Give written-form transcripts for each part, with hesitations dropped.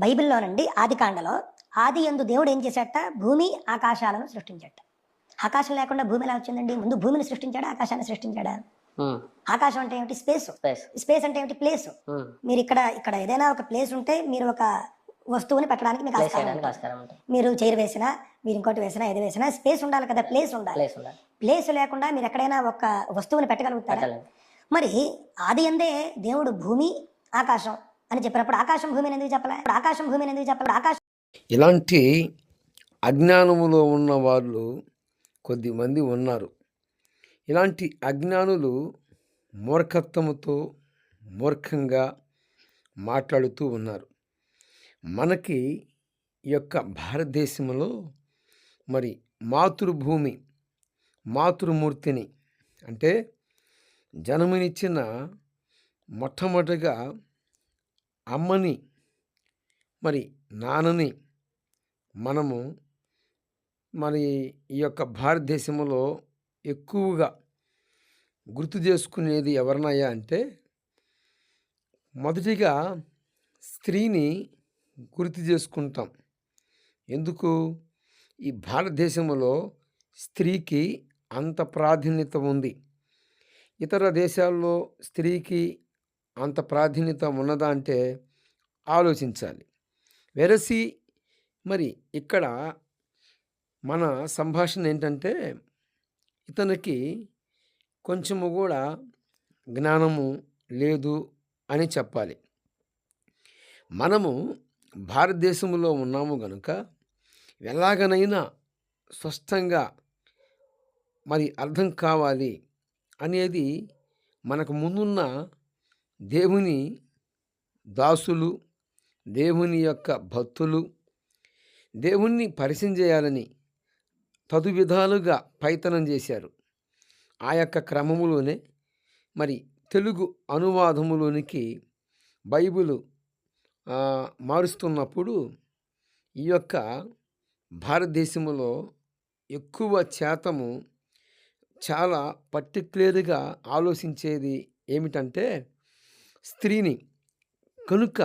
బైబిల్లోనండి ఆదికాండలో ఆది యందు దేవుడు ఏం చేశాట? భూమి ఆకాశాలను సృష్టించాట. ఆకాశం లేకుండా భూమి ఎలా వచ్చిందండి? ముందు భూమిని సృష్టించాడా? ఆకాశాన్ని సృష్టించాడా? ఆకాశం అంటే ఏమిటి? స్పేస్. స్పేస్ అంటే ఏమిటి? ప్లేస్. మీరు ఇక్కడ ఏదైనా ఒక ప్లేస్ ఉంటే మీరు ఒక వస్తువుని పెట్టడానికి మీకు ఆస్కారం ఉంటుంది. మీరు చైర్ వేసినా, మీరు ఇంకోటి వేసినా, ఏది వేసినా స్పేస్ ఉండాలి కదా, ప్లేస్ ఉండాలి. ప్లేస్ లేకుండా మీరు ఎక్కడైనా ఒక వస్తువుని పెట్టగలుగుతారా? మరి ఆది యందే దేవుడు భూమి ఆకాశం అని చెప్పినప్పుడు ఆకాశం భూమిని ఎందుకు చెప్పలే? ఆకాశం ఇలాంటి అజ్ఞానములో ఉన్న వాళ్ళు కొద్దిమంది ఉన్నారు. ఇలాంటి అజ్ఞానులు మూర్ఖత్వముతో మూర్ఖంగా మాట్లాడుతూ ఉన్నారు. మనకి ఈ యొక్క భారతదేశంలో మరి మాతృభూమి, మాతృమూర్తిని అంటే జన్మనిచ్చిన మొట్టమొదటిగా అమ్మని, మరి నాన్నని మనము మరి ఈ యొక్క భారతదేశంలో ఎక్కువగా గుర్తు చేసుకునేది ఎవరినయ్యా అంటే మొదటిగా స్త్రీని గుర్తు చేసుకుంటాం. ఎందుకు? ఈ భారతదేశంలో స్త్రీకి అంత ప్రాధాన్యత ఉంది. ఇతర దేశాల్లో స్త్రీకి అంత ప్రాధాన్యత ఉన్నదా అంటే ఆలోచించాలి. వెరసి మరి ఇక్కడ మన సంభాషణ ఏంటంటే ఇతనికి కొంచెము కూడా జ్ఞానము లేదు అని చెప్పాలి. మనము భారతదేశంలో ఉన్నాము గనుక ఎలాగనైనా స్పష్టంగా మరి అర్థం కావాలి అనేది మనకు ముందున్న దేవుని దాసులు, దేవుని యొక్క భక్తులు దేవుణ్ణి పరిచయం చేయాలని తదు విధాలుగా ప్రయత్నం చేశారు. ఆ యొక్క క్రమములోనే మరి తెలుగు అనువాదములోనికి బైబిలు మారుస్తున్నప్పుడు ఈ యొక్క భారతదేశంలో ఎక్కువ శాతము చాలా పర్టిక్యులర్గా ఆలోచించేది ఏమిటంటే స్త్రీని. కనుక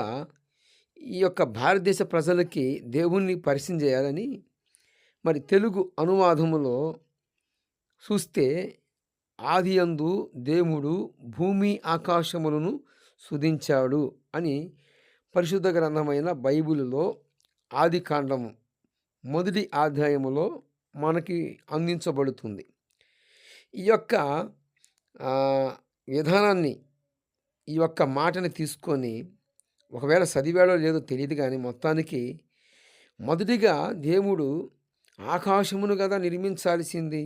ఈ యొక్క భారతదేశ ప్రజలకి దేవుణ్ణి పరిచయం చేయాలని మరి తెలుగు అనువాదములో చూస్తే ఆదియందు దేవుడు భూమి ఆకాశములను సృజించాడు అని పరిశుద్ధ గ్రంథమైన బైబిలులో ఆదికాండము మొదటి అధ్యాయములో మనకి అందించబడుతుంది. ఈ యొక్క విధానాన్ని, ఈ యొక్క మాటని తీసుకొని ఒకవేళ చదివాడో లేదో తెలియదు కానీ మొత్తానికి మొదటిగా దేవుడు ఆకాశమును కదా నిర్మించాల్సింది,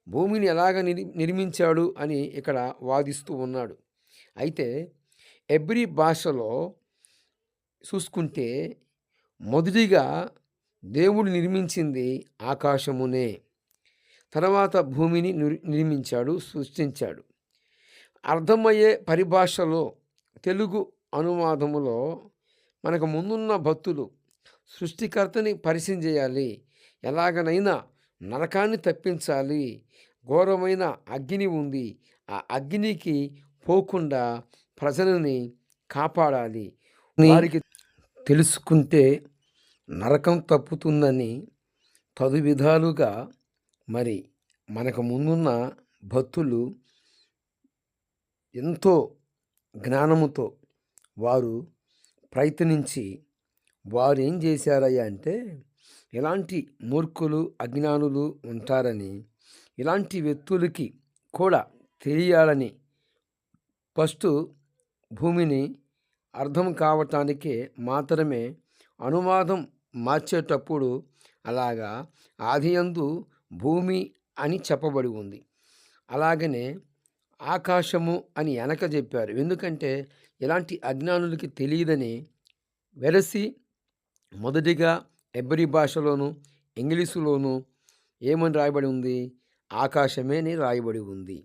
భూమిని ఎలాగ నిర్మించాడు అని ఇక్కడ వాదిస్తూ ఉన్నాడు. అయితే ఎబ్రీ భాషలో చూసుకుంటే మొదటిగా దేవుడు నిర్మించింది ఆకాశమునే, తర్వాత భూమిని నిర్మించాడు, సృష్టించాడు. అర్థమయ్యే పరిభాషలో తెలుగు అనువాదములో మనకు ముందున్న భక్తులు సృష్టికర్తని పరిచయం చేయాలి, ఎలాగనైనా నరకాన్ని తప్పించాలి, ఘోరమైన అగ్ని ఉంది, ఆ అగ్నికి పోకుండా ప్రజలని కాపాడాలి, వారికి తెలుసుకుంటే నరకం తప్పుతుందని తదు విధాలుగా మరి మనకు ముందున్న భక్తులు ఎంతో జ్ఞానముతో వారు ప్రయత్నించి వారు ఏం చేశారయ్యా అంటే ఇలాంటి మూర్ఖులు, అజ్ఞానులు ఉంటారని, ఇలాంటి వ్యక్తులకి కూడా తెలియాలని ఫస్ట్ భూమిని అర్థం కావటానికే మాత్రమే అనువాదం మార్చేటప్పుడు అలాగా ఆదియందు భూమి అని చెప్పబడి ఉంది. అలాగనే ఆకాశము అని వెనక చెప్పారు. ఎందుకంటే ఇలాంటి అజ్ఞానులకి తెలియదని వెరసి మొదటిగా ఎబ్రీ భాషలోను ఇంగ్లీషులోను ఏమని రాయబడి ఉంది? ఆకాశమే అని రాయబడి ఉంది.